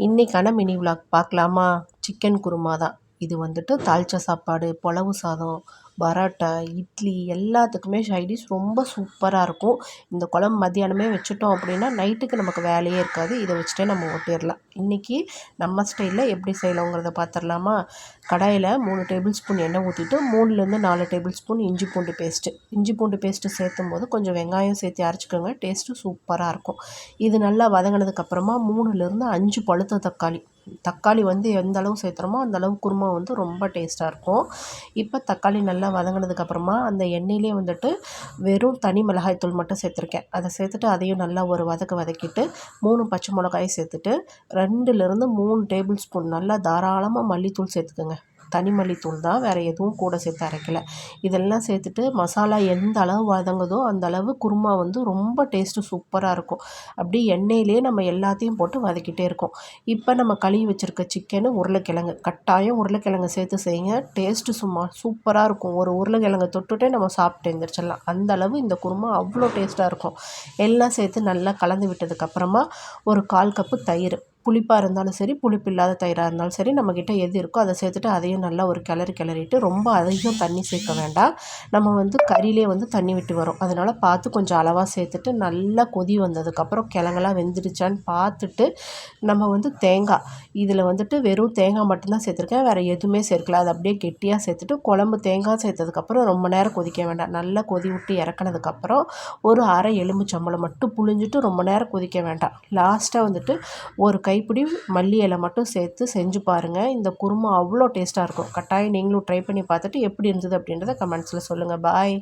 இன்றைக்கான mini vlog பார்க்கலாமா? Chicken kurma தான். இது வந்துட்டு தாளிச்ச சாப்பாடு, புலவு சாதம், பரோட்டா, இட்லி எல்லாத்துக்குமே சைடிஷ் ரொம்ப சூப்பராக இருக்கும். இந்த குழம்பு மத்தியானமே வச்சுட்டோம் அப்படின்னா நைட்டுக்கு நமக்கு வேலையே இருக்காது. இதை வச்சுட்டே நம்ம ஓட்டிடலாம். இன்றைக்கி நம்ம ஸ்டைலில் எப்படி செய்யலாங்கிறத பார்த்துடலாமா? கடாயில் 3 டேபிள் ஸ்பூன் எண்ணெய் ஊற்றிட்டு 3லேருந்து 4 டேபிள் ஸ்பூன் இஞ்சி பூண்டு பேஸ்ட்டு சேர்த்தும் போது கொஞ்சம் வெங்காயம் சேர்த்து அரைச்சிக்கோங்க. டேஸ்ட்டு சூப்பராக இருக்கும். இது நல்லா வதங்கினதுக்கப்புறமா 3லேருந்து 5 பழுத்த தக்காளி வந்து எந்த அளவு சேர்த்துறோமோ அந்த அளவு குருமா வந்து ரொம்ப டேஸ்ட்டாக இருக்கும். இப்போ தக்காளி நல்லா வதங்கினதுக்கப்புறமா அந்த எண்ணெயிலே வந்துட்டு வெறும் தனி மிளகாய்த்தூள் மட்டும் சேர்த்துருக்கேன். அதை சேர்த்துட்டு அதையும் நல்லா ஒரு வதக்கிட்டு 3 பச்சை மிளகாய் சேர்த்துட்டு 2லேருந்து 3 டேபிள் ஸ்பூன் நல்லா தாராளமாக மல்லித்தூள் சேர்த்துக்கோங்க. தனி மல்லித்தூள் தான், வேறு எதுவும் கூட சேர்த்து அரைக்கலை. இதெல்லாம் சேர்த்துட்டு மசாலா எந்த அளவு வதங்குதோ அந்த அளவு குருமா வந்து ரொம்ப டேஸ்ட்டு சூப்பராக இருக்கும். அப்படி எண்ணெயிலே நம்ம எல்லாத்தையும் போட்டு வதக்கிட்டே இருக்கோம். இப்போ நம்ம கழுவி வச்சுருக்க சிக்கனு, உருளைக்கிழங்கு, கட்டாயம் உருளைக்கிழங்கு சேர்த்து செய்யுங்க. டேஸ்ட்டு சும்மா சூப்பராக இருக்கும். ஒரு உருளைக்கிழங்கை தொட்டுட்டே நம்ம சாப்பிட்டு எழுந்திரிச்சிடலாம். அந்த அளவு இந்த குருமா அவ்வளோ டேஸ்ட்டாக இருக்கும். எல்லாம் சேர்த்து நல்லா கலந்து விட்டதுக்கப்புறமா ஒரு 1/4 கப்பு தயிர், புளிப்பாக இருந்தாலும் சரி, புளிப்பு இல்லாத தயிராக இருந்தாலும் சரி, நம்மக்கிட்ட எது இருக்கோ அதை சேர்த்துட்டு அதையும் நல்லா ஒரு கிளறிட்டு ரொம்ப அதிகம் தண்ணி சேர்க்க வேண்டாம். நம்ம வந்து கறியிலே வந்து தண்ணி விட்டு வரும். அதனால் பார்த்து கொஞ்சம் அளவாக சேர்த்துட்டு நல்லா கொதி வந்ததுக்கப்புறம் கிழங்கெல்லாம் வெந்துடுச்சான்னு பார்த்துட்டு நம்ம வந்து தேங்காய், இதில் வந்துட்டு வெறும் தேங்காய் மட்டும்தான் சேர்த்துருக்கேன், வேறு எதுவுமே சேர்க்கல. அது அப்படியே கெட்டியாக சேர்த்துட்டு குழம்பு தேங்காய் சேர்த்ததுக்கப்புறம் ரொம்ப நேரம் கொதிக்க வேண்டாம். நல்லா கொதி விட்டு இறக்குனதுக்கப்புறம் ஒரு அரை எலுமிச்சம்பழம் மட்டும் புழிஞ்சிட்டு ரொம்ப நேரம் கொதிக்க வேண்டாம். லாஸ்ட்டாக வந்துட்டு ஒரு கைப்பிடி மல்லி இலை மட்டும் சேர்த்து செஞ்சு பாருங்கள். இந்த குருமா அவ்வளோ டேஸ்ட்டாக இருக்கும். கட்டாயம் நீங்களும் ட்ரை பண்ணி பார்த்துட்டு எப்படி இருந்தது அப்படின்றத கமெண்ட்ஸில் சொல்லுங்கள். பாய்.